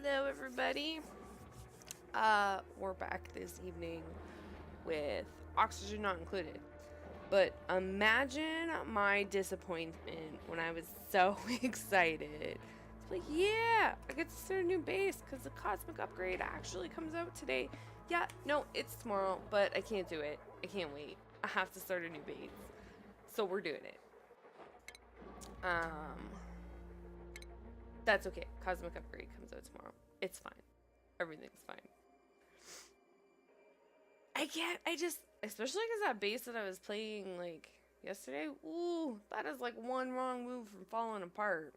Hello, everybody. We're back this evening with oxygen not included. But imagine my disappointment when I was so excited. It's like, yeah, I get to start a new base because the cosmic upgrade actually comes out today. Yeah, no, it's tomorrow, but I can't do it. I can't wait. I have to start a new base. So we're doing it. That's okay. Cosmic upgrade comes out tomorrow. It's fine. Everything's fine. Especially because that base that I was playing, like, yesterday, ooh, that is like one wrong move from falling apart.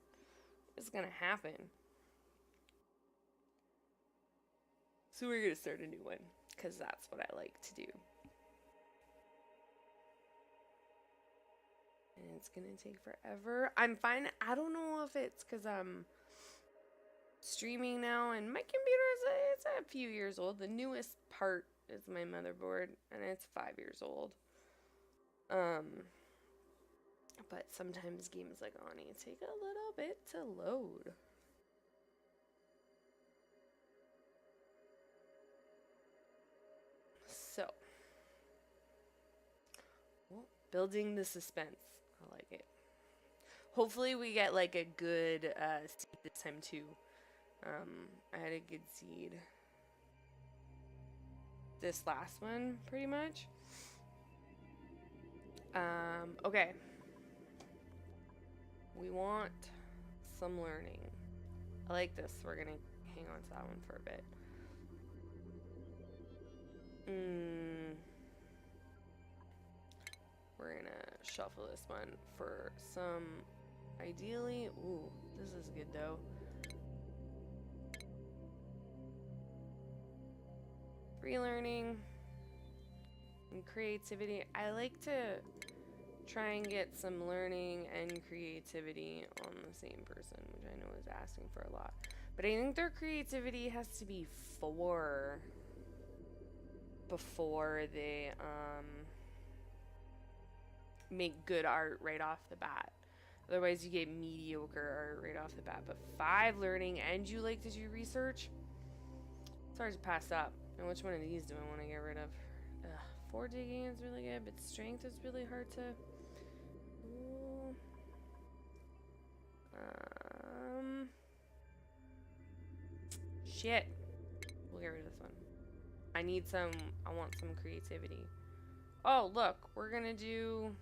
It's gonna happen. So we're gonna start a new one, because that's what I like to do. And it's gonna take forever. I'm fine. I don't know if it's because I'm streaming now, and my computer it's a few years old. The newest part is my motherboard, and it's 5 years old. But sometimes games like Oni take a little bit to load. So, well, building the suspense. I like it. Hopefully we get like a good seed this time too. I had a good seed. This last one, pretty much. Okay. We want some learning. I like this. We're gonna hang on to that one for a bit. We're gonna shuffle this one for some, ideally, ooh, this is good though. Relearning and creativity. I like to try and get some learning and creativity on the same person, which I know is asking for a lot. But I think their creativity has to be before they make good art right off the bat. Otherwise you get mediocre art right off the bat. But 5 learning and you like to do research? It's hard to pass up. And which one of these do I want to get rid of? 4 digging is really good, but strength is really hard to... Ooh. Shit. We'll get rid of this one. I want some creativity. Oh, look. We're gonna do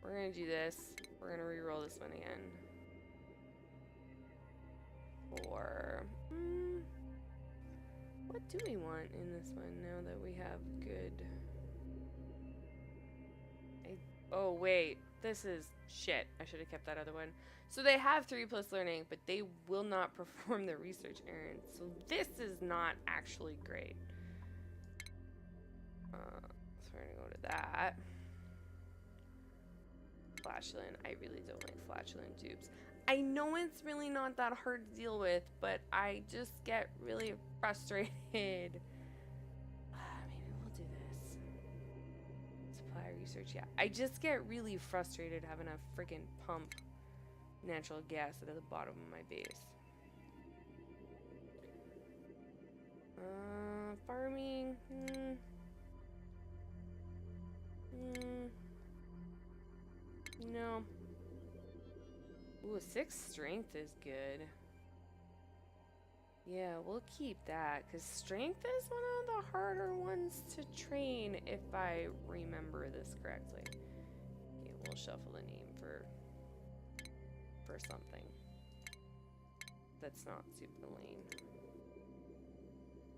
this. We're gonna re-roll this one again. What do we want in this one now that we have good... Oh, wait. This is... Shit. I should have kept that other one. So they have 3+ learning, but they will not perform their research errands. So this is not actually great. So we're gonna go to that. Flatulent. I really don't like flatulent dupes. I know it's really not that hard to deal with, but I just get really frustrated. Maybe we'll do this. Supply research, yeah. I just get really frustrated having a freaking pump natural gas at the bottom of my base. Farming. No. Ooh, 6 strength is good. Yeah, we'll keep that, because strength is one of the harder ones to train, if I remember this correctly. Okay, we'll shuffle the name for something that's not super lame.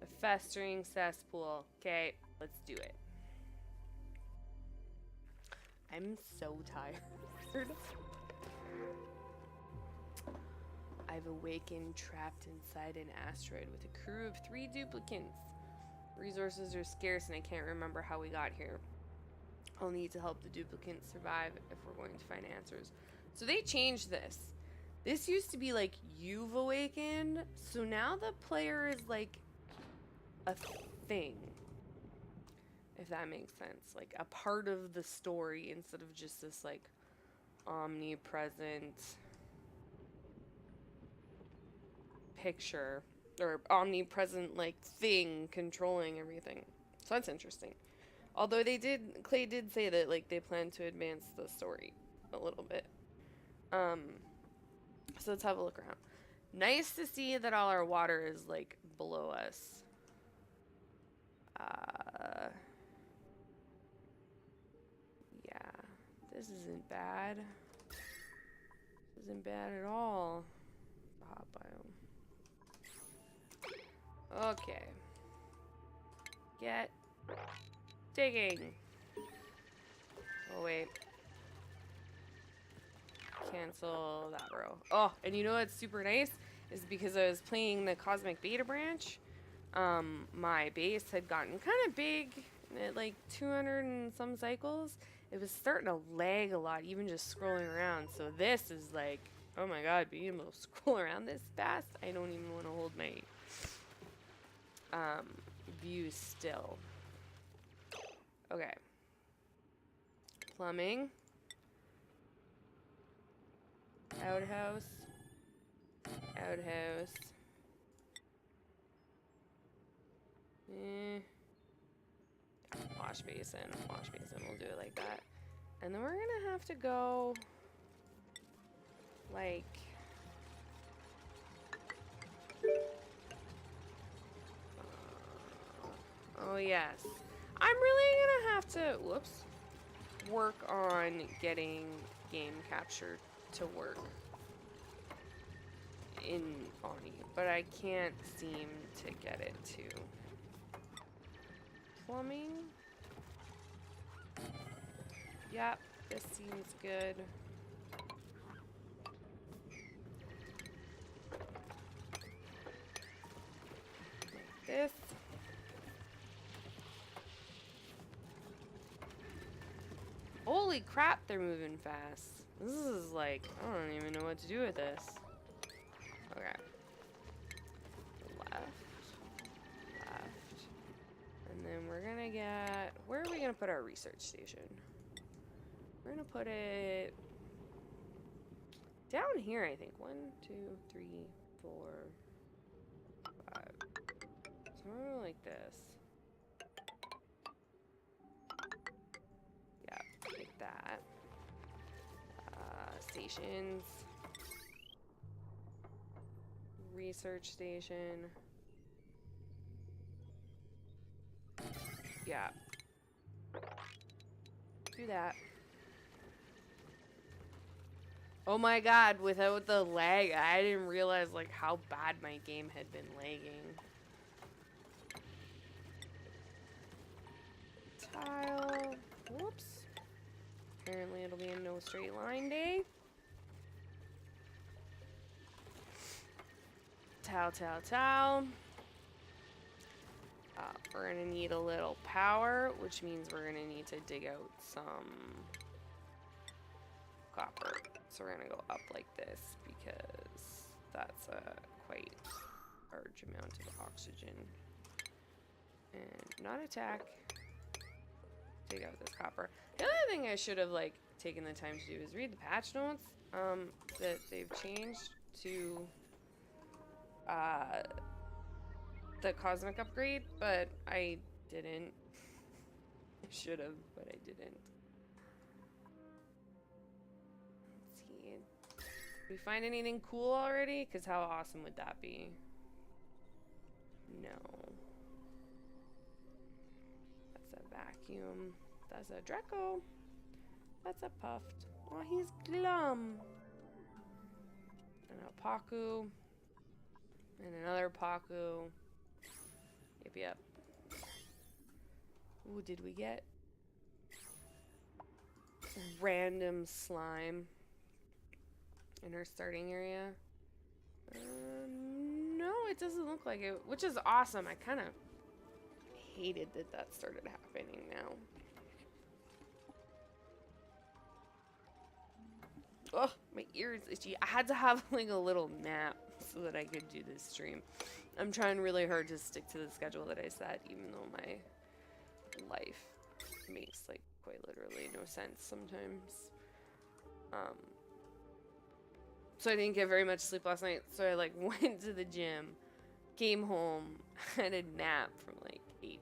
A Festering Cesspool. Okay, let's do it. I'm so tired. I've awakened trapped inside an asteroid with a crew of 3 duplicants. Resources are scarce and I can't remember how we got here. I'll need to help the duplicants survive if we're going to find answers. So they changed this. This used to be like, you've awakened, so now the player is like a thing. If that makes sense. Like a part of the story instead of just this like omnipresent picture or omnipresent like thing controlling everything. So that's interesting. Although Clay did say that like they plan to advance the story a little bit. So let's have a look around. Nice to see that all our water is like below us. Yeah, this isn't bad. This isn't bad at all. The hot biome. Okay. Get digging. Oh wait. Cancel that row. Oh, and you know what's super nice is because I was playing the Cosmic Beta branch. My base had gotten kind of big at like 200 and some cycles. It was starting to lag a lot, even just scrolling around. So this is like, oh my god, being able to scroll around this fast, I don't even want to hold my view still. Okay. Plumbing. Outhouse. Outhouse. Wash basin. Wash basin. We'll do it like that. And then we're gonna have to go like oh yes. I'm really gonna have to work on getting game capture to work in Oni, but I can't seem to get it to. Plumbing. Yep, this seems good. Like this. Holy crap, they're moving fast. This is like, I don't even know what to do with this. Okay. Left. And then we're gonna get, where are we gonna put our research station? We're gonna put it down here, I think. 1, 2, 3, 4, 5. Somewhere like this. Yeah, like that. Stations. Research station. Yeah. Do that. Oh my god, without the lag, I didn't realize like how bad my game had been lagging. Tile. Whoops. Apparently it'll be a no straight line day. Tile. We're gonna need a little power, which means we're gonna need to dig out some copper. So we're gonna go up like this because that's a quite large amount of oxygen. And not attack. Dig out this copper. The other thing I should have like taken the time to do is read the patch notes that they've changed to the cosmic upgrade, but I didn't. I should have, but I didn't. Let's see. Did we find anything cool already? Because how awesome would that be? No. That's a vacuum. That's a Draco. That's a Puffed. Oh, he's glum. And a Paku. And another Paku. Yep. Ooh, did we get random slime in our starting area? No, it doesn't look like it, which is awesome. I kind of hated that that started happening now. Oh, my ears itchy. I had to have like a little nap so that I could do this stream. I'm trying really hard to stick to the schedule that I set, even though my life makes like quite literally no sense sometimes. So I didn't get very much sleep last night. So I like went to the gym, came home, had a nap from like 8:30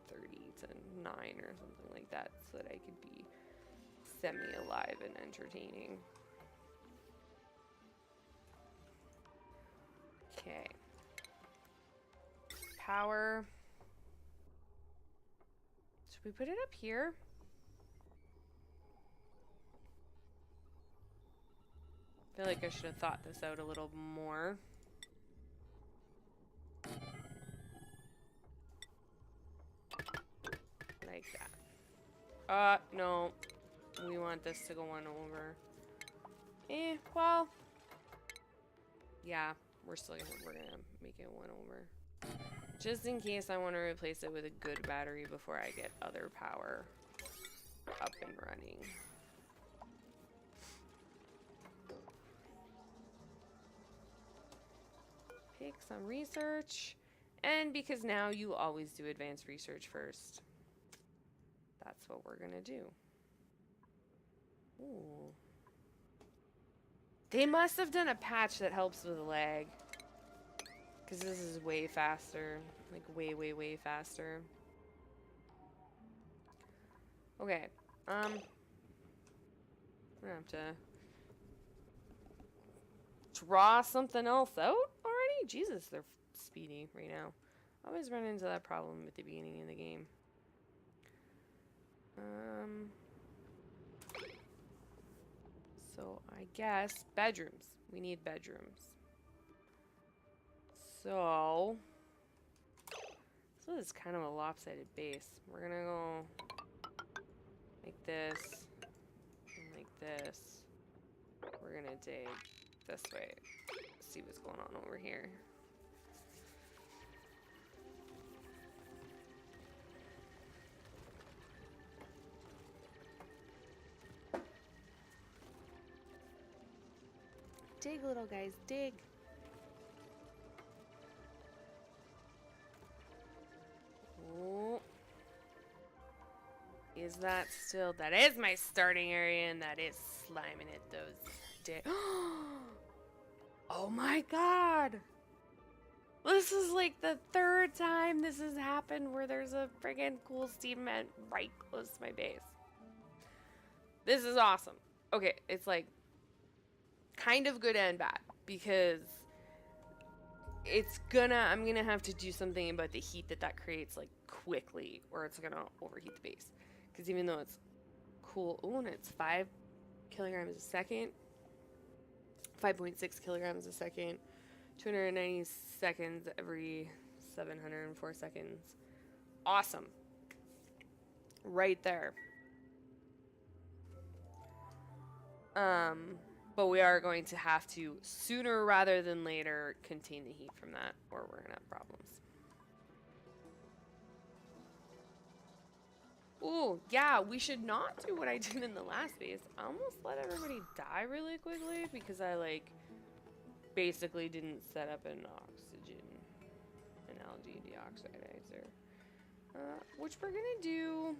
to 9 or something like that, so that I could be semi-alive and entertaining. Okay. Power. Should we put it up here? I feel like I should have thought this out a little more. Like that. No. We want this to go on over. Well. Yeah, we're gonna make it one over. Just in case I want to replace it with a good battery before I get other power up and running. Pick some research. And because now you always do advanced research first. That's what we're gonna do. Ooh. They must have done a patch that helps with lag. Because this is way faster. Like way, way, way faster. Okay. I'm gonna have to draw something else out already? Jesus, they're speedy right now. I always run into that problem at the beginning of the game. So I guess bedrooms. We need bedrooms. So this is kind of a lopsided base. We're gonna go like this and like this. We're gonna dig this way. See what's going on over here. Dig, little guys, dig. Oh. Is that still... That is my starting area, and that is sliming at those... Oh my god! This is like the third time this has happened where there's a friggin' cool steam vent right close to my base. This is awesome. Okay, it's like kind of good and bad because I'm gonna have to do something about the heat that creates like quickly, or it's gonna overheat the base. Because even though it's cool, oh, and it's 5 kilograms a second, 5.6 kilograms a second, 290 seconds every 704 seconds. Awesome. Right there. But we are going to have to, sooner rather than later, contain the heat from that, or we're gonna have problems. Ooh, yeah, we should not do what I did in the last base. I almost let everybody die really quickly because I, like, basically didn't set up an algae deoxidizer. Which we're gonna do,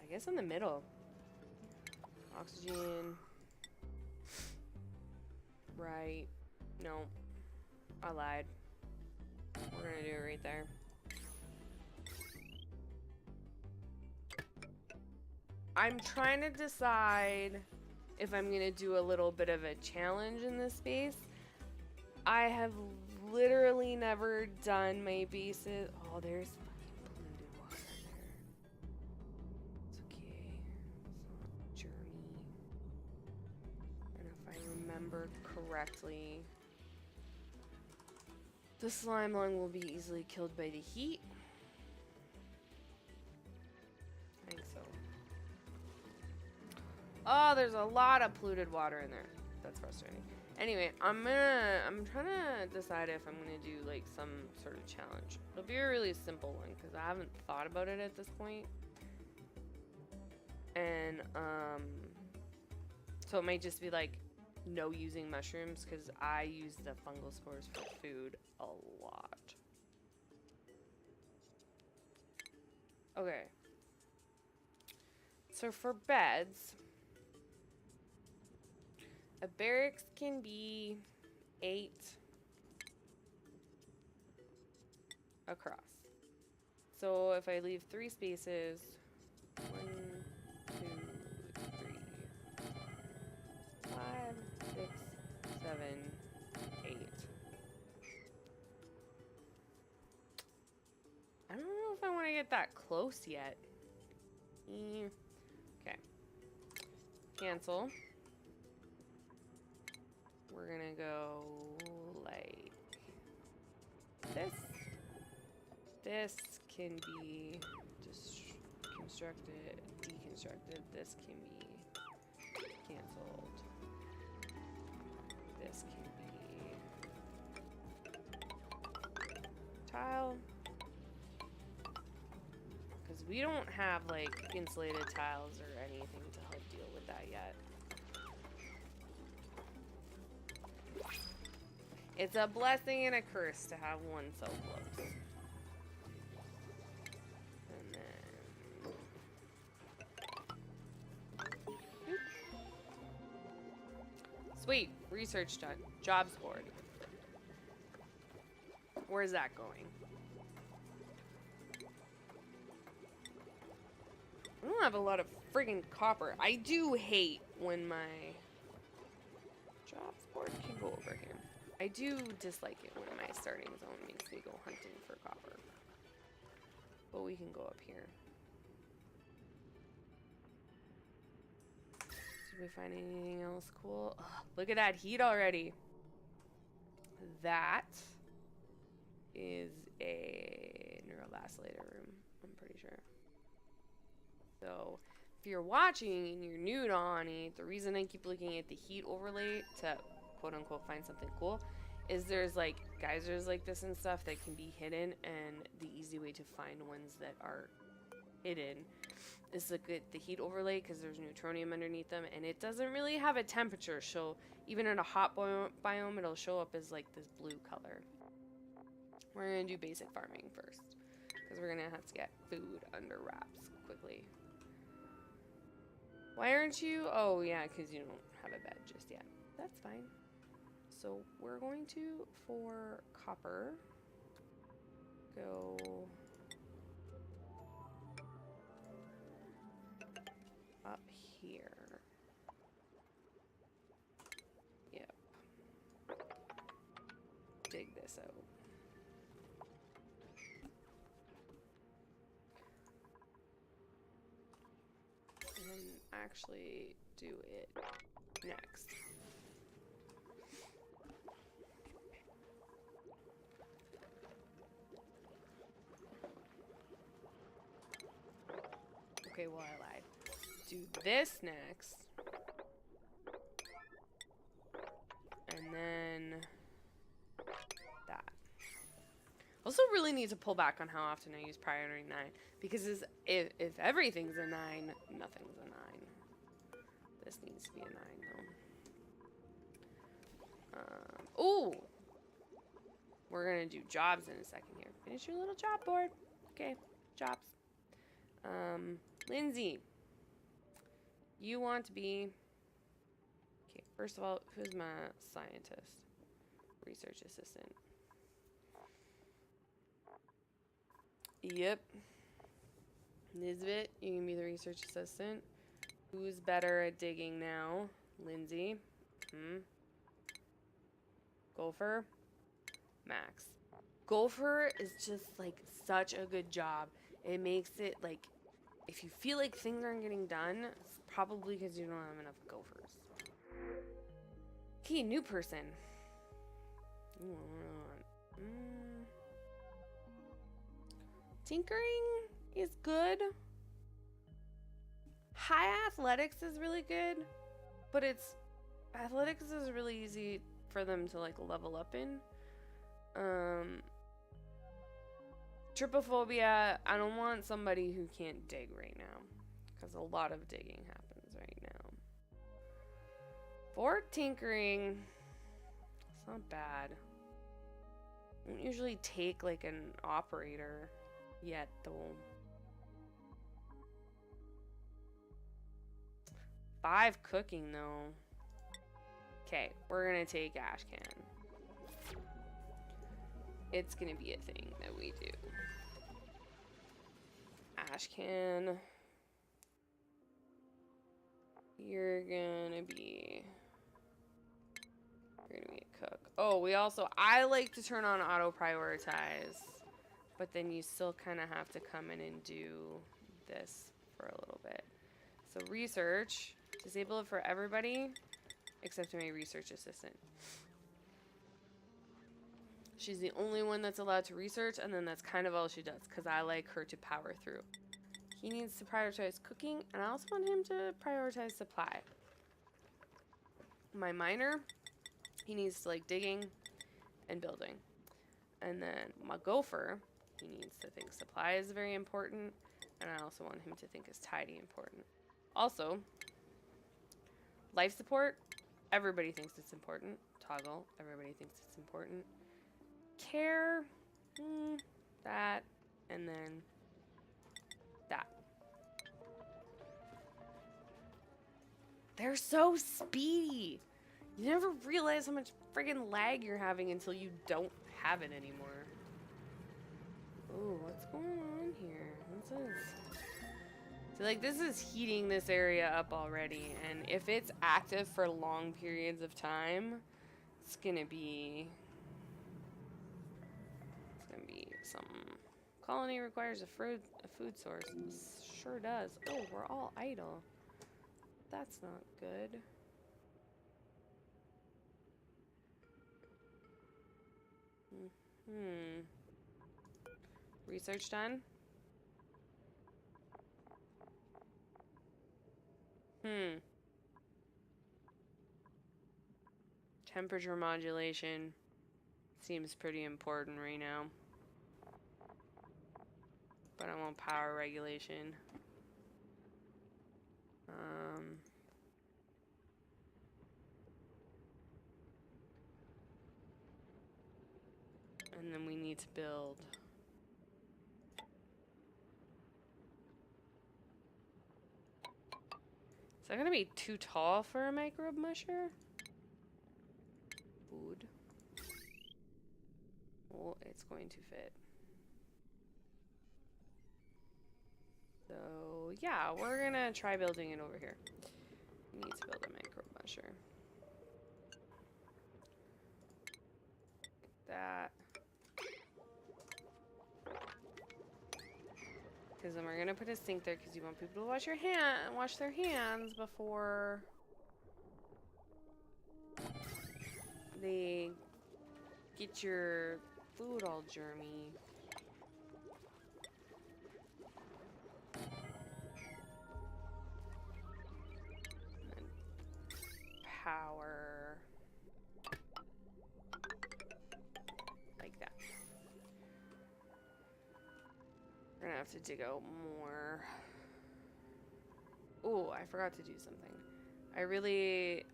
I guess, in the middle. Oxygen. Right. No. I lied. We're gonna do it right there. I'm trying to decide if I'm gonna do a little bit of a challenge in this space. I have literally never done my bases. Oh, there's fucking polluted water there. It's okay. It's not Journey. And if I remember correctly, the slime lung will be easily killed by the heat. I think so. Oh, there's a lot of polluted water in there. That's frustrating. Anyway, I'm trying to decide if I'm gonna do like some sort of challenge. It'll be a really simple one because I haven't thought about it at this point. And so it might just be like no using mushrooms because I use the fungal spores for food a lot. Okay. So for beds, A barracks can be 8 across. So if I leave 3 spaces, 1, 2, 3, 5, 6, 7, 8. I don't know if I want to get that close yet. Okay. Cancel. We're gonna go like this. This can be just constructed, deconstructed. This can be canceled. This can be tile. Because we don't have like insulated tiles or anything to help deal with that yet. It's a blessing and a curse to have one so close. And then... Sweet. Research done. Jobs board. Where's that going? I don't have a lot of friggin' copper. I do hate when my jobs board can go over here. I do dislike it when my starting zone makes me go hunting for copper. But we can go up here. Did we find anything else cool? Ugh, look at that heat already. That is a neurolacellator room, I'm pretty sure. So, if you're watching and you're new to Ani, the reason I keep looking at the heat overlay to quote-unquote find something cool is there's like geysers like this and stuff that can be hidden, and the easy way to find ones that are hidden is look at the heat overlay because there's neutronium underneath them, and it doesn't really have a temperature, so even in a hot biome it'll show up as like this blue color. We're gonna do basic farming first because we're gonna have to get food under wraps quickly. Why aren't you? Oh yeah, because you don't have a bed just yet. That's fine. So we're going to, for copper, go up here. Yep. Dig this out. And then actually do it next. Okay, well, I lied. Do this next. And then that. Also really need to pull back on how often I use priority 9. Because if everything's a 9, nothing's a 9. This needs to be a 9, though. Ooh! We're gonna do jobs in a second here. Finish your little job board. Okay, jobs. Lindsay, you want to be... Okay, first of all, who's my scientist? Research assistant. Yep. Nisbet, you can be the research assistant. Who's better at digging now? Lindsay. Gopher. Max. Gopher is just like such a good job. It makes it like, if you feel like things aren't getting done, it's probably because you don't have enough gophers. Okay, new person. Tinkering is good. High athletics is really good, but athletics is really easy for them to like level up in. Trypophobia, I don't want somebody who can't dig right now, because a lot of digging happens right now. For tinkering, it's not bad. I don't usually take like an operator yet though. 5 cooking though. Okay, we're gonna take Ashcan. It's gonna be a thing that we do. Ashcan. You're gonna be a cook. Oh, I like to turn on auto prioritize, but then you still kind of have to come in and do this for a little bit. So research, disable it for everybody except my research assistant. She's the only one that's allowed to research, and then that's kind of all she does, because I like her to power through. He needs to prioritize cooking, and I also want him to prioritize supply. My miner, he needs to like digging and building. And then my gopher, he needs to think supply is very important, and I also want him to think is tidy important. Also, life support, everybody thinks it's important. Toggle, everybody thinks it's important. Care, that, and then that. They're so speedy. You never realize how much friggin' lag you're having until you don't have it anymore. Ooh, what's going on here? What's this? So, like, this is heating this area up already, and if it's active for long periods of time, it's gonna be something. Colony requires a food source. Sure does. Oh, we're all idle. That's not good. Research done? Temperature modulation seems pretty important right now. But I want power regulation. And then we need to build. Is that gonna be too tall for a microbe musher? Food. Well, it's going to fit. So, yeah, we're gonna try building it over here. We need to build a microbe musher. Like that. Because then we're gonna put a sink there because you want people to wash their hands before they get your food all germy. And then power. Like that. We're gonna have to dig out more. Oh, I forgot to do something.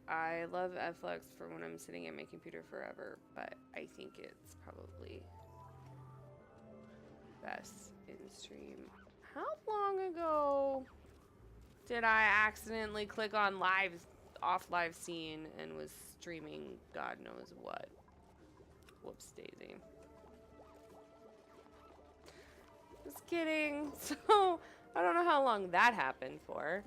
I love Flux for when I'm sitting at my computer forever, but I think it's probably best in stream. How long ago did I accidentally click on off live scene and was streaming God knows what? Whoops daisy. Just kidding. So, I don't know how long that happened for.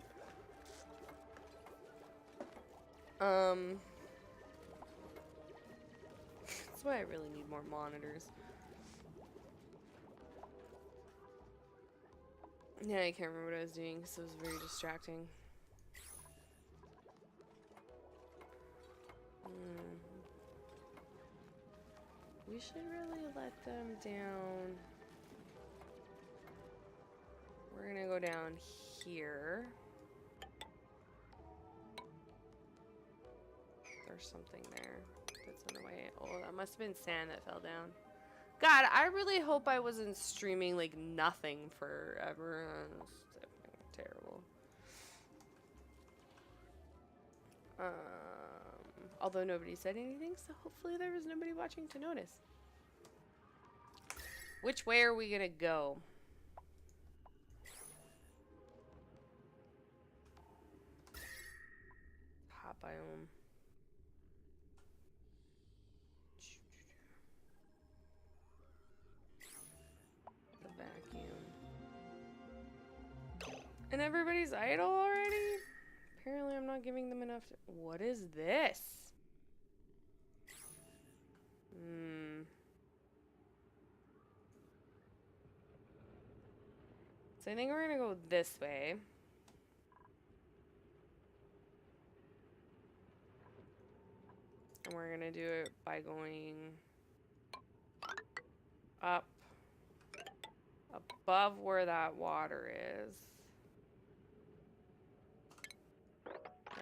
That's why I really need more monitors. Yeah, I can't remember what I was doing because it was very distracting. We should really let them down. We're gonna go down here. There's something there that's in the way. Oh, that must have been sand that fell down. God, I really hope I wasn't streaming like nothing forever. It's terrible. Although nobody said anything, so hopefully there was nobody watching to notice. Which way are we gonna go? Hot biome. And everybody's idle already? Apparently I'm not giving them enough. What is this? So I think we're gonna go this way. And we're gonna do it by going up above where that water is.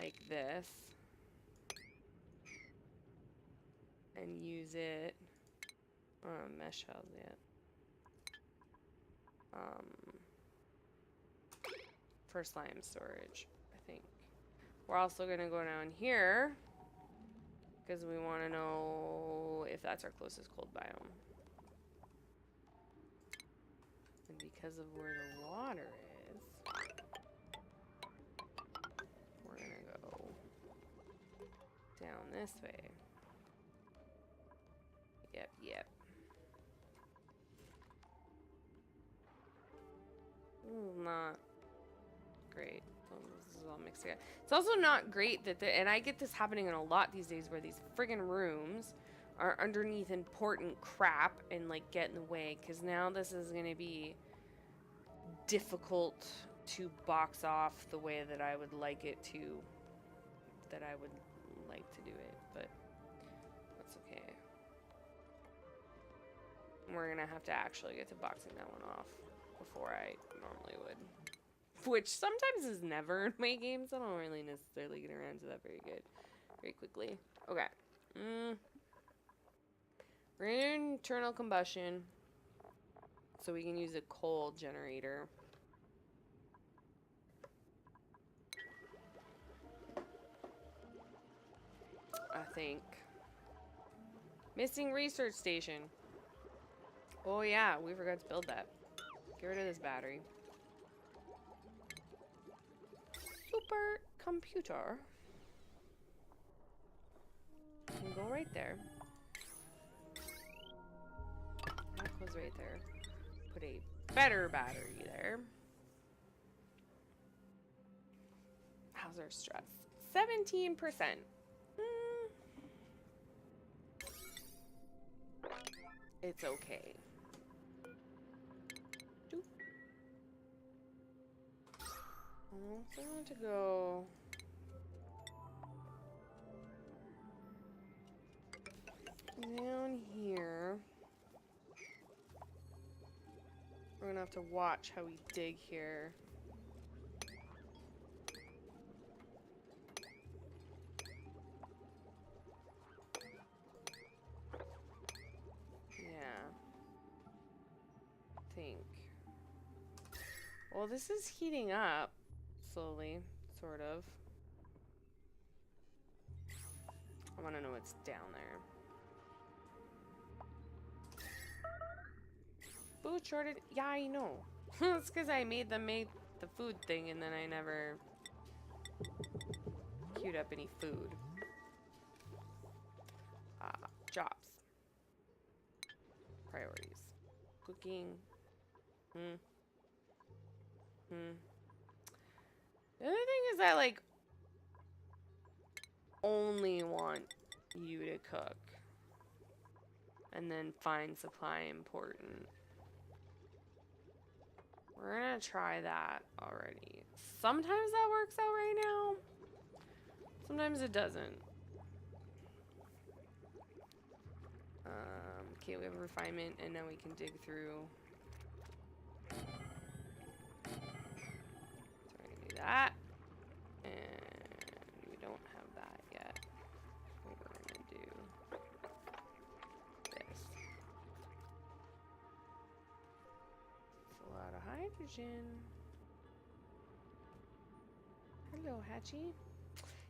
Like this. And use it. Mesh house yet. For slime storage, I think. We're also gonna go down here because we want to know if that's our closest cold biome. And because of where the water is, we're gonna go down this way. Yep. Not great. This is all mixed together. It's also not great that and I get this happening in a lot these days where these friggin' rooms are underneath important crap and like get in the way, because now this is gonna be difficult to box off the way that I would like it to, that I would like to do it, but that's okay. We're gonna have to actually get to boxing that one off before I normally would. Which sometimes is never in my games. I don't really necessarily get around to that very quickly. Okay. We're in internal combustion, so we can use a coal generator. I think. Missing research station. Oh yeah, we forgot to build that. Get rid of this battery. Super computer. Can go right there. That goes right there. Put a better battery there. How's our stress? 17%. It's okay. So I want to go down here. We're gonna have to watch how we dig here. Yeah. I think. Well, this is heating up slowly, sort of. I want to know what's down there. Food shortage? Yeah, I know. It's because I made them make the food thing and then I never queued up any food. Jobs. Priorities. Cooking. The other thing is I, like, only want you to cook. And then find supply important. We're gonna try that already. Sometimes that works out right now. Sometimes it doesn't. Okay, we have refinement, and now we can dig through. So we're gonna do that. And we don't have that yet. We're gonna do this. It's a lot of hydrogen. Hello, Hatchie.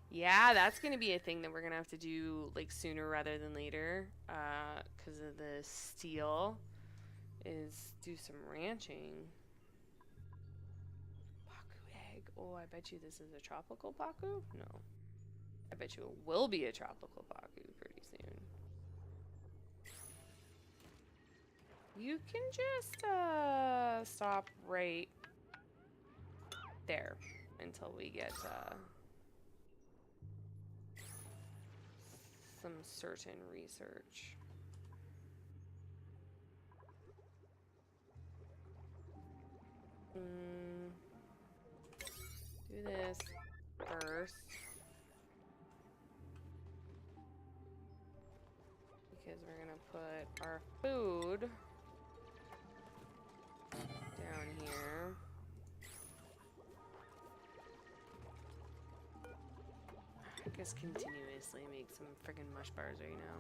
Yeah, that's gonna be a thing that we're gonna have to do like sooner rather than later, because of the steel. Is do some ranching. Paku egg. Oh, I bet you this is a tropical Paku? No. I bet you it will be a tropical Paku pretty soon. You can just stop right there until we get some certain research. Do this first. Because we're gonna put our food down here. I guess continuously make some friggin' mush bars right now.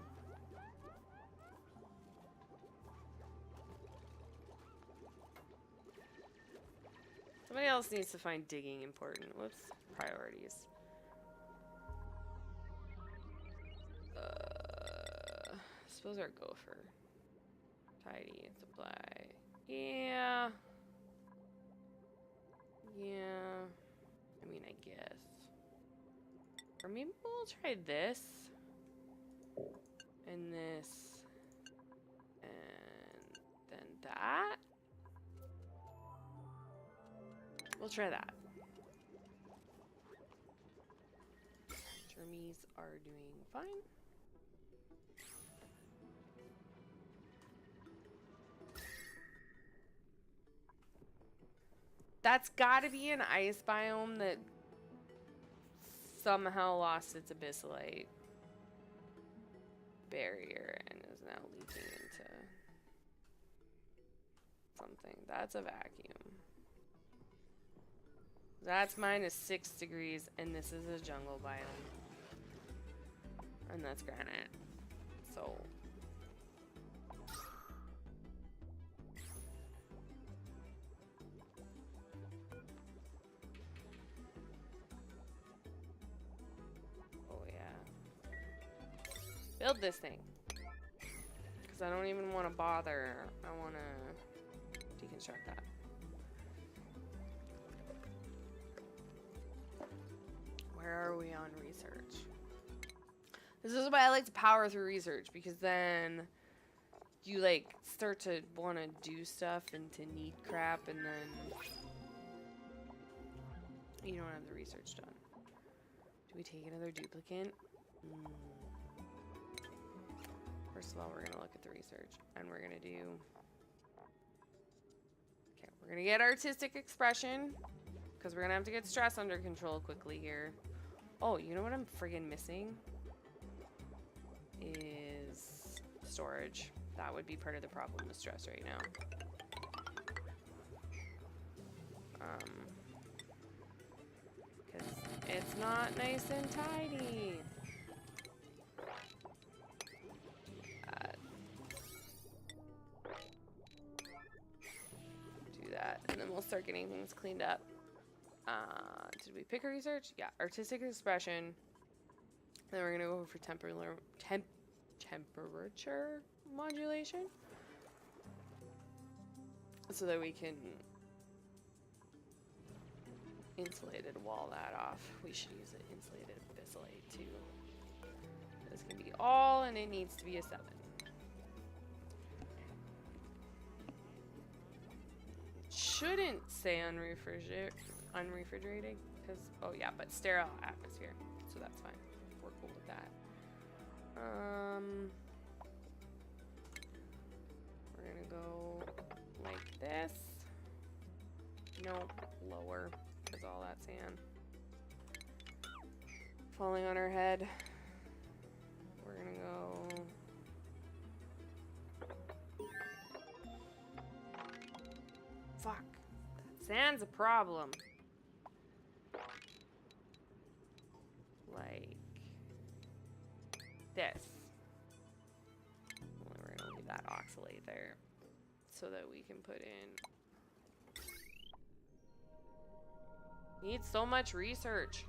Somebody else needs to find digging important. Whoops. Priorities. Suppose our gopher. Tidy and supply. Yeah. Yeah. I mean, I guess. Or maybe we'll try this. And this. And then that. We'll try that. Germies are doing fine. That's gotta be an ice biome that somehow lost its abyssalite barrier and is now leaking into something. That's a vacuum. That's -6 degrees, and this is a jungle biome. And that's granite. So... oh yeah. Build this thing. Because I don't even want to bother. I want to deconstruct that. Where are we on research? This is why I like to power through research, because then you like start to want to do stuff and to need crap, and then you don't have the research done. Do we take another duplicate? First of all, we're gonna look at the research, and we're gonna do... okay, we're gonna get artistic expression, because we're gonna have to get stress under control quickly here. Oh, you know what I'm friggin' missing? Is storage. That would be part of the problem with stress right now. Because it's not nice and tidy. Do that, and then we'll start getting things cleaned up. Did we pick a research? Yeah, artistic expression. Then we're gonna go for temperature modulation, so that we can insulated wall that off. We should use an insulated abyssalite too. This can be all, and it needs to be a 7. Shouldn't say unrefrigerating, because oh yeah, but sterile atmosphere, so that's fine. We're cool with that. We're gonna go like this. Nope, lower, because all that sand falling on our head. We're gonna go fuck. That sand's a problem. Like this. Well, we're gonna leave that oxalate there so that we can put in. Need so much research.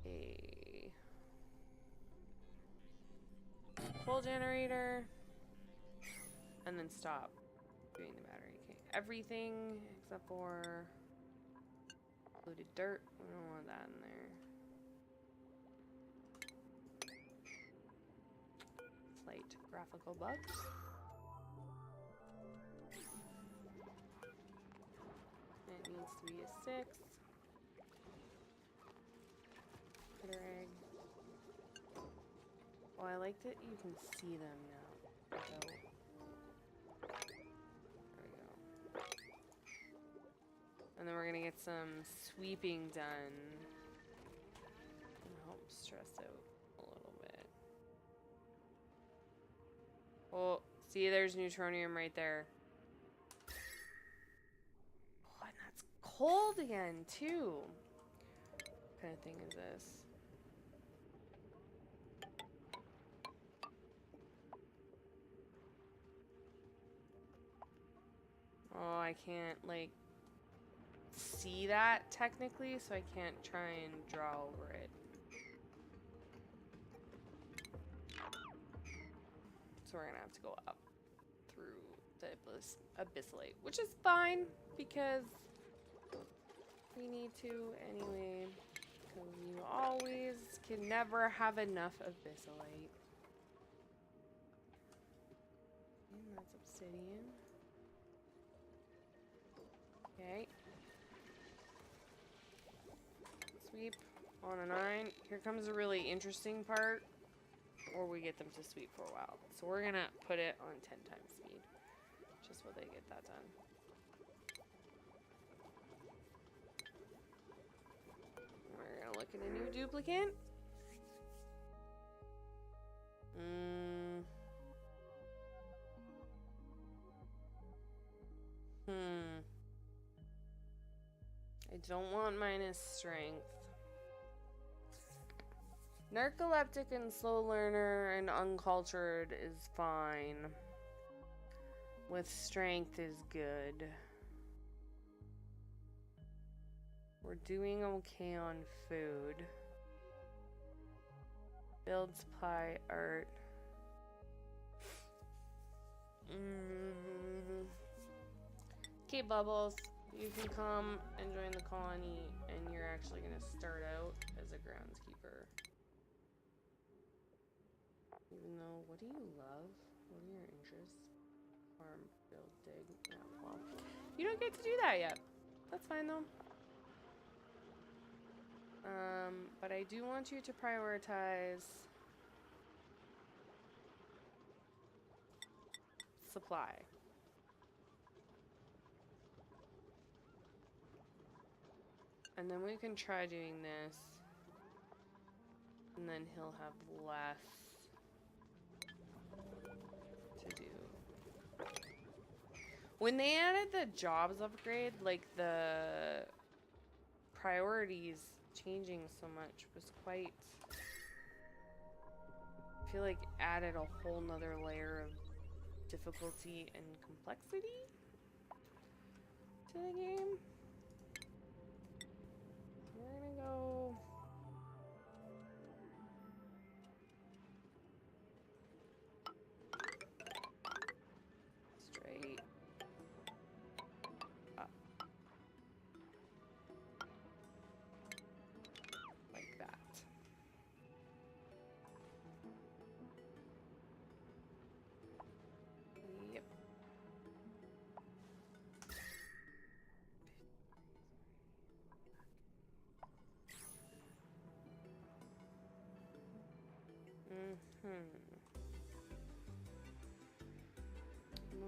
A coal generator, and then stop doing the battery. Okay, everything except for polluted dirt. We don't want that in there. Slight graphical bugs. It needs to to be a 6. Put our egg. Oh, I like that you can see them now. So, there we go. And then we're gonna get some sweeping done. And help stress out a little bit. Oh, see, there's neutronium right there. Oh, and that's cold again, too. What kind of thing is this? Oh, I can't, like, see that technically, so I can't try and draw over it. So we're gonna have to go up through the abyssalate, which is fine because we need to anyway. Because you always can never have enough abyssalate. And that's obsidian. Okay. Sweep on a 9. Here comes a really interesting part. Or we get them to sweep for a while. So we're gonna put it on 10 times speed. Just while they get that done. We're gonna look at a new duplicate. I don't want minus strength. Narcoleptic and slow learner and uncultured is fine. With strength is good. We're doing okay on food. Build supply art. Okay, Bubbles. You can come and join the colony, and you're actually going to start out as a groundskeeper. Even though, what do you love? What are your interests? Farm, build, dig. Yeah, well, you don't get to do that yet. That's fine, though. But I do want you to prioritize supply. And then we can try doing this. And then he'll have less to do. When they added the jobs upgrade, like the priorities changing so much was quite... I feel like added a whole nother layer of difficulty and complexity to the game. We're gonna go... straight up. Like that. Yep.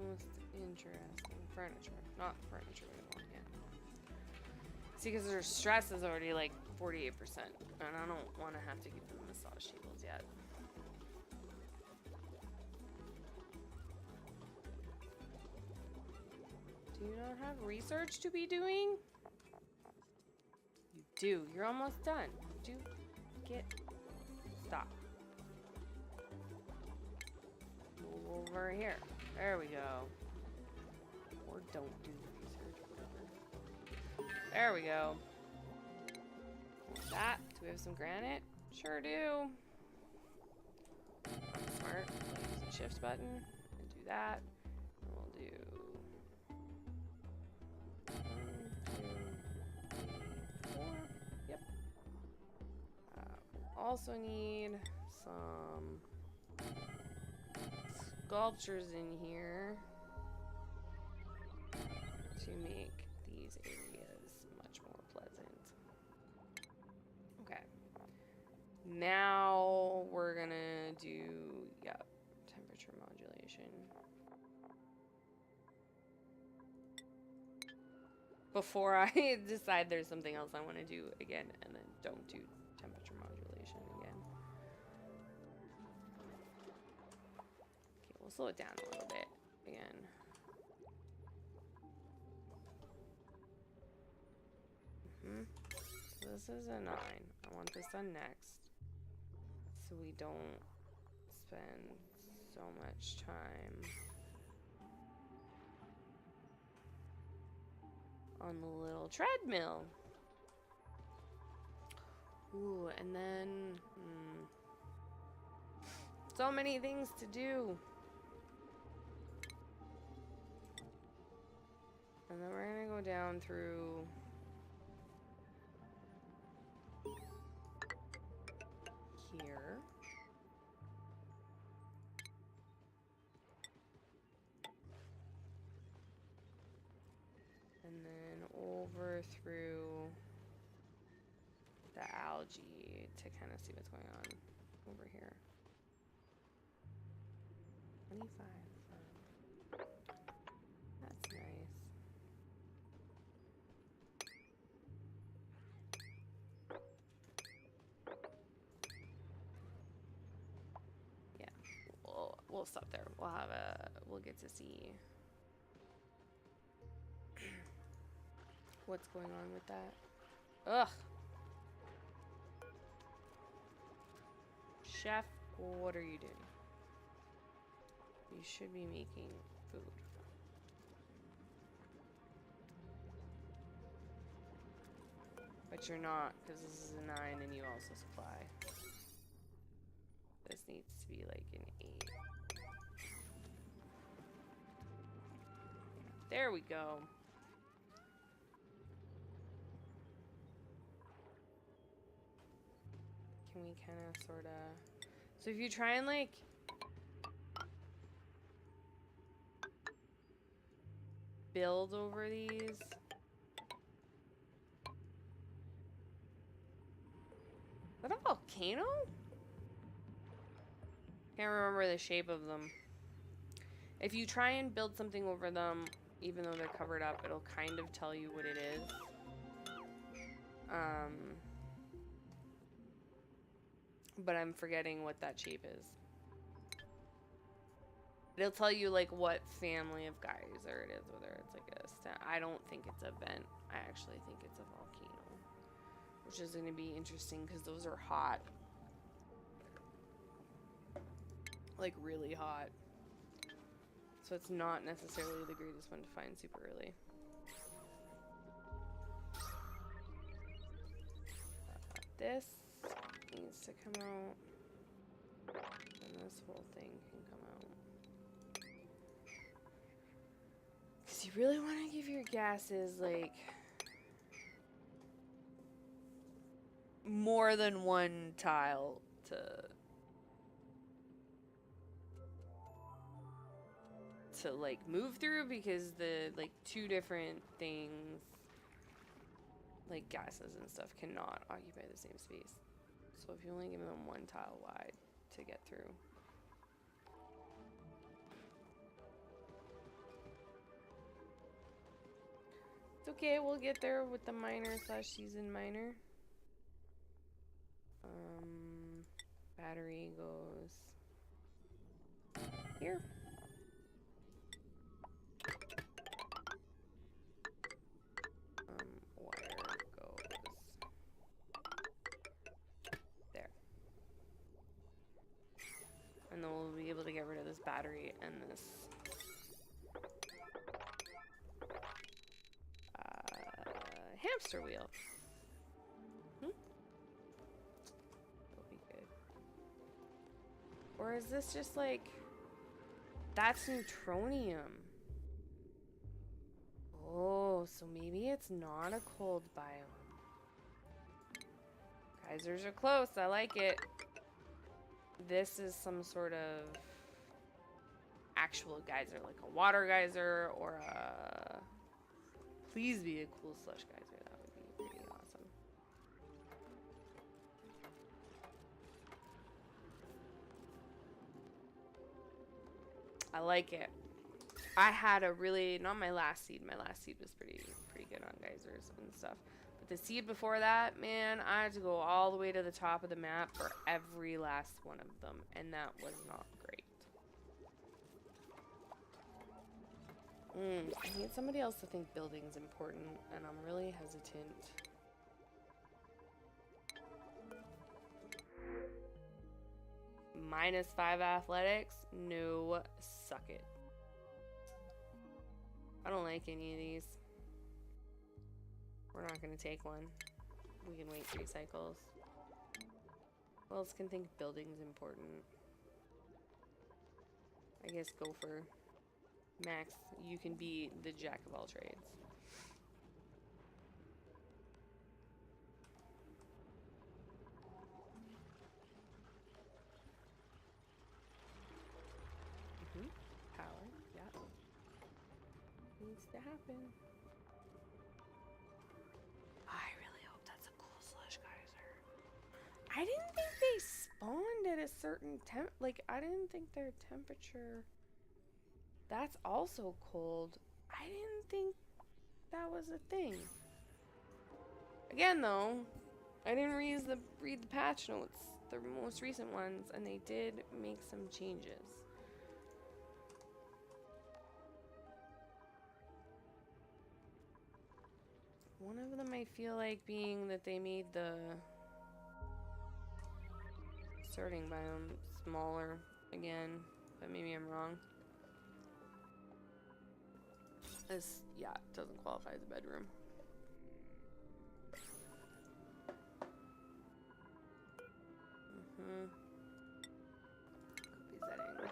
Most interesting furniture. Not the furniture we want yet. See, because their stress is already like 48%, and I don't want to have to give them massage tables yet. Do you not have research to be doing? You do. You're almost done. Do get... Stop. Move over here. There we go. Or don't do research, whatever. There we go. Like that. Do we have some granite? Sure do. I'm smart. I'll use the shift button and do that. And we'll do 1, 2, 3, 4. Yep. We'll also need some sculptures in here to make these areas now we're gonna do, yeah, temperature modulation. Before I decide there's something else I want to do again, and then don't do temperature modulation again. Okay, we'll slow it down a little bit again. So this is a 9. I want this on next, so we don't spend so much time on the little treadmill. Ooh, and then so many things to do. And then we're gonna go down through here. And then over through the algae to kind of see what's going on over here. 25. That's nice. Yeah, we'll stop there. We'll get to see what's going on with that. Ugh. Chef, what are you doing? You should be making food. But you're not, because this is a 9 and you also supply. This needs to be like an 8. There we go. Can we kind of sort of... So if you try and like... build over these... Is that a volcano? Can't remember the shape of them. If you try and build something over them, even though they're covered up, it'll kind of tell you what it is. But I'm forgetting what that shape is. It'll tell you like what family of geyser it is, whether it's like a I don't think it's a vent. I actually think it's a volcano, which is going to be interesting because those are hot, like really hot. So it's not necessarily the greatest one to find super early. This needs to come out, and this whole thing can come out. Because you really want to give your gases, like, more than one tile to like, move through, because the, like, 2 different things, like, gases and stuff, cannot occupy the same space. So if you only give them 1 tile wide to get through. It's okay, we'll get there with the minor / season minor. Battery goes here. Wire goes there. And then we'll be able to get rid of this battery and this hamster wheel. That'll be good. Or is this just like... That's neutronium. Oh, so maybe it's not a cold biome. Geysers are close. I like it. This is some sort of actual geyser, like a water geyser or a... Please be a cool slush geyser. That would be pretty awesome. I like it. I had a really, not my last seed. My last seed was pretty good on geysers and stuff. But the seed before that, man, I had to go all the way to the top of the map for every last one of them. And that was not great. I need somebody else to think building's important, and I'm really hesitant. -5 athletics? No, suck it. I don't like any of these. We're not gonna take one. We can wait 3 cycles. Who else can think building's important? I guess Gopher. Max, you can be the jack of all trades. Power, yeah. Needs to happen. I really hope that's a cool slush geyser. I didn't think they spawned at a certain temp. Like, I didn't think their temperature. That's also cold. I didn't think that was a thing. Again, though, I didn't read the patch notes, the most recent ones, and they did make some changes. One of them I feel like being that they made the starting biome smaller again, but maybe I'm wrong. This, yeah, doesn't qualify as a bedroom. Copy settings.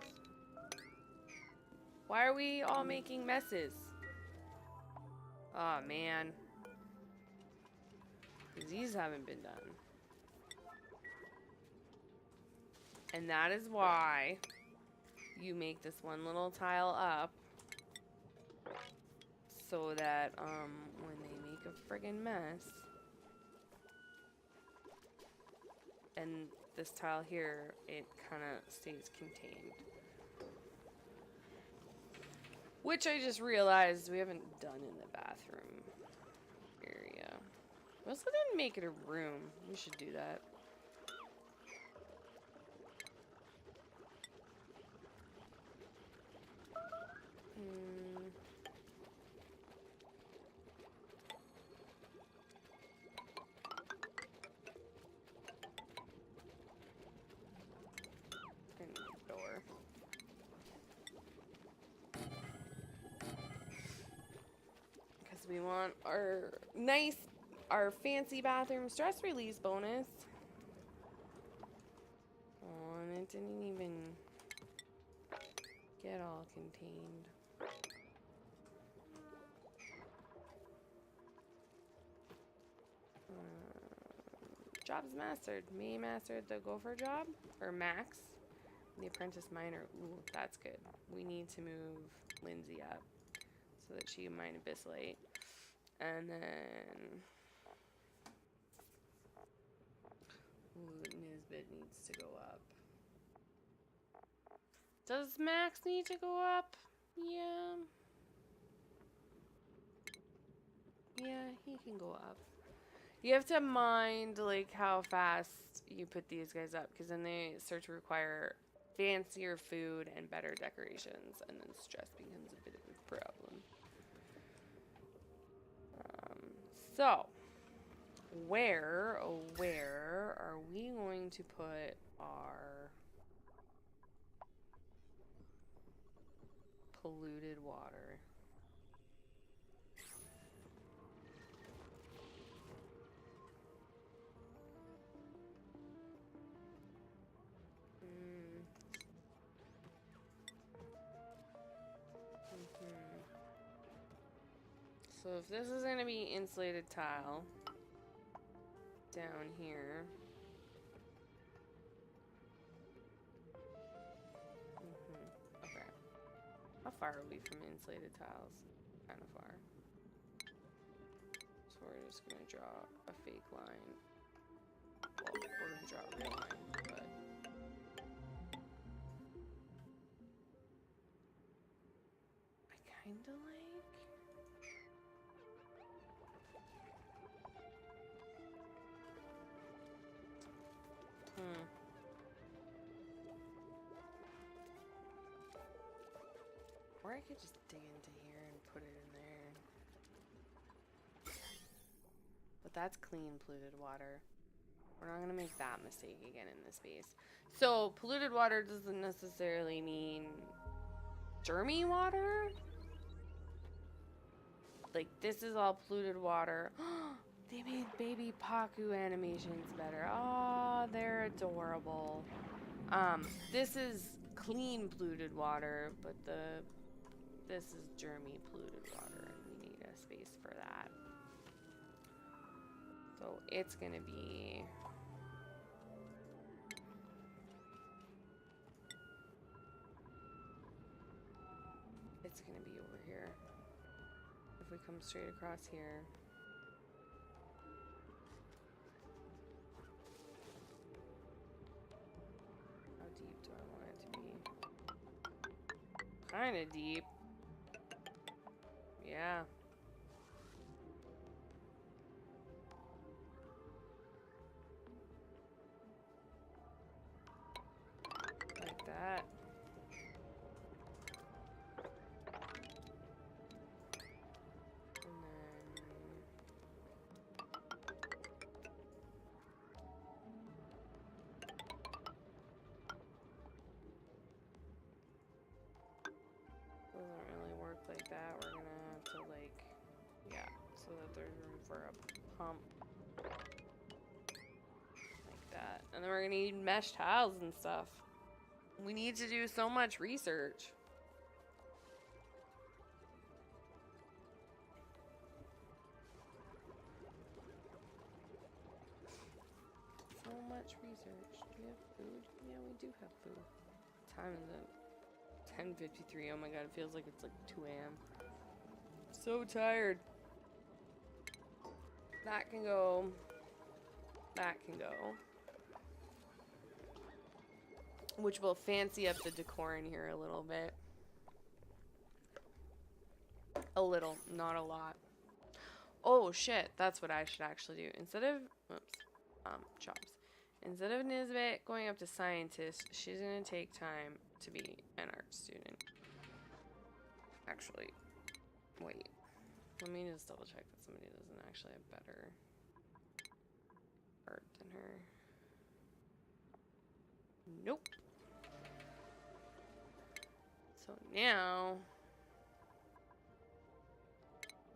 Why are we all making messes? Oh man. These haven't been done. And that is why you make this one little tile up so that when they make a friggin' mess, and this tile here, it kind of stays contained. Which I just realized we haven't done in the bathroom area. We also didn't make it a room. We should do that. We want our fancy bathroom stress release bonus. Oh, and it didn't even get all contained. Jobs mastered. May mastered the gopher job, or Max. The apprentice miner. Ooh, that's good. We need to move Lindsay up so that she can mine abyssite. And then Nisbet needs to go up. Does Max need to go up? Yeah. Yeah, he can go up. You have to mind like how fast you put these guys up, because then they start to require fancier food and better decorations, and then stress becomes a bit of a problem. So, where are we going to put our polluted water? So if this is going to be insulated tile down here. Okay. How far are we from insulated tiles? Kind of far. So we're just going to draw a fake line. Well, we're going to draw a real line, but... kinda like. Or I could just dig into here and put it in there. But that's clean polluted water. We're not gonna make that mistake again in this base. So polluted water doesn't necessarily mean germy water. Like this is all polluted water. They made baby Paku animations better. Oh, they're adorable. This is clean polluted water, but this is germy polluted water, and we need a space for that. So it's gonna be over here. If we come straight across here. How deep do I want it to be? Kinda deep. Yeah. Like that. Doesn't really work like that. We're gonna have to like, yeah, so that there's room for a pump like that. And then we're gonna need mesh tiles and stuff. We need to do so much research. So much research. Do we have food? Yeah, we do have food. What time is it? 10:53. Oh my god, it feels like it's like 2 a.m. So tired. That can go. That can go. Which will fancy up the decor in here a little bit. A little, not a lot. Oh shit, that's what I should actually do. Instead of, jobs. Instead of Nisbet going up to scientist, she's gonna take time to be an art student. Actually, wait. Let me just double check that somebody doesn't actually have better art than her. Nope. So now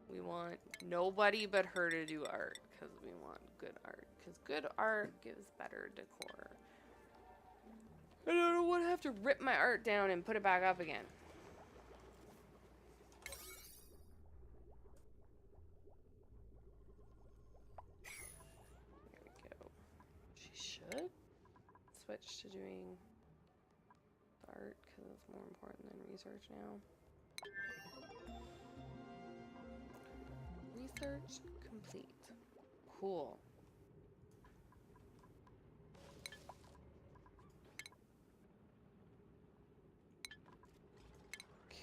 we want nobody but her to do art because we want good art. Because good art gives better decor. I don't want to have to rip my art down and put it back up again. There we go. She should switch to doing art because it's more important than research now. Research complete. Cool.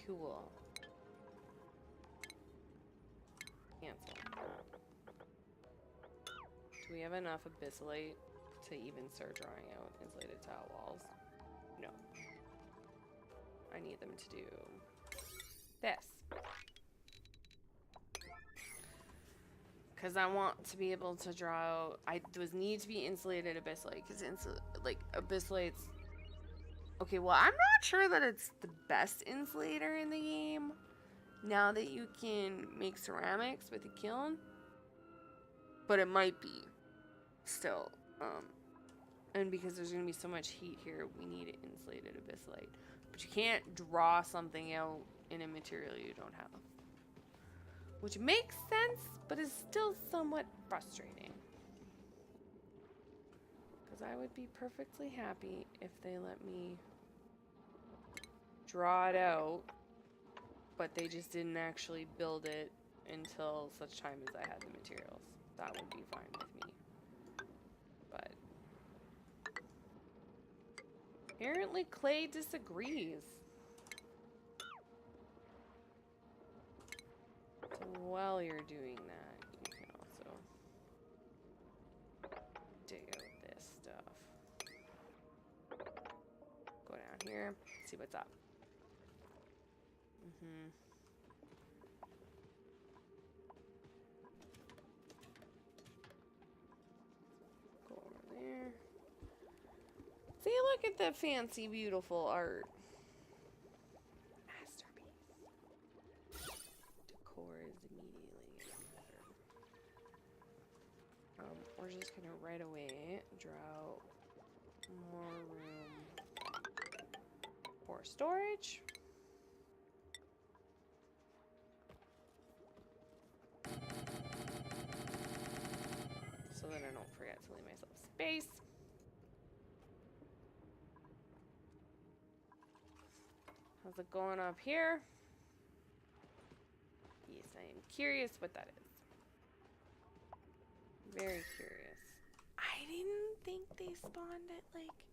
Cool. Cancel. Do we have enough abyssalate to even start drawing out insulated tile walls? No. I need them to do this. Because I want to be able to draw out... those need to be insulated abyssalate. Because like abyssalate's... Okay, well, I'm not sure that it's the best insulator in the game. Now that you can make ceramics with a kiln. But it might be. Still. And because there's going to be so much heat here, we need insulated abyssalate. But you can't draw something out in a material you don't have. Which makes sense, but is still somewhat frustrating. Because I would be perfectly happy if they let me draw it out, but they just didn't actually build it until such time as I had the materials. That would be fine with me. But apparently Clay disagrees. see what's up. Go over there. See, look at the fancy, beautiful art. Masterpiece. Decor is immediately getting better. We're just gonna right away draw out more room for storage. So that I don't forget to leave myself space. How's it going up here? Yes, I am curious what that is. Very curious. I didn't think they spawned at, like,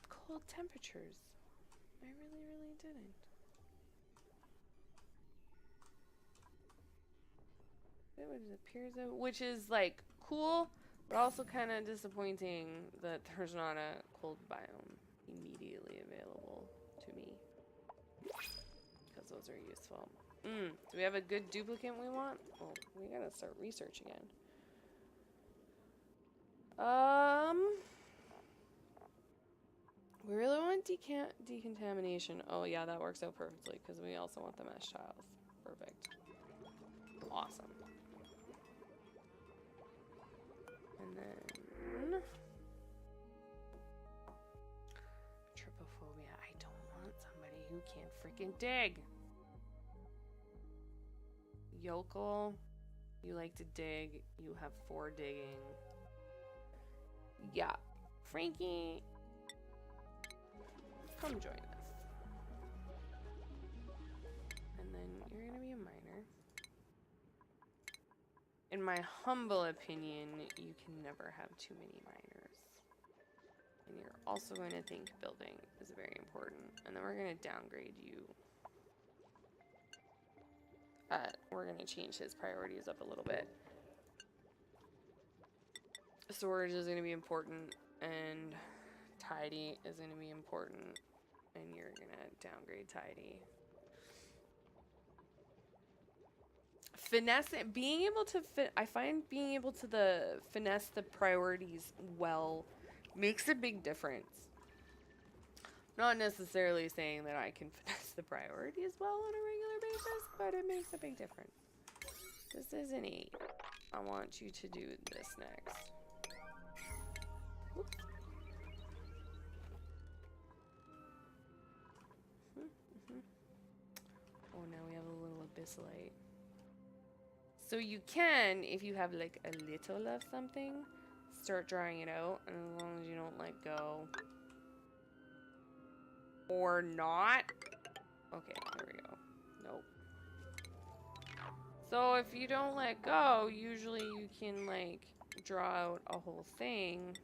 cold temperatures. I really, really didn't. It appears that, which is, like, cool, but also kind of disappointing that there's not a cold biome immediately available to me. Because those are useful. Do we have a good duplicate we want? Well, we gotta start research again. We really want decontamination. Oh yeah, that works out perfectly because we also want the mesh tiles. Perfect. Awesome. And then trypophobia. I don't want somebody who can't freaking dig. Yokel, you like to dig. You have 4 digging. Yeah. Frankie, come join us. And then you're gonna be a miner. In my humble opinion, you can never have too many miners. And you're also going to think building is very important. And then we're going to downgrade you. We're going to change his priorities up a little bit. Storage is going to be important, and tidy is going to be important, and you're going to downgrade tidy. Finesse, being able to I find being able to finesse the priorities well makes a big difference. Not necessarily saying that I can finesse the priorities well on a regular basis, but it makes a big difference. This is an 8. I want you to do this next. Oops. Oh, now we have a little abyssite. So you can, if you have like a little of something, start drawing it out, and as long as you don't let go. Or not. Okay, there we go. Nope. So if you don't let go, usually you can like draw out a whole thing.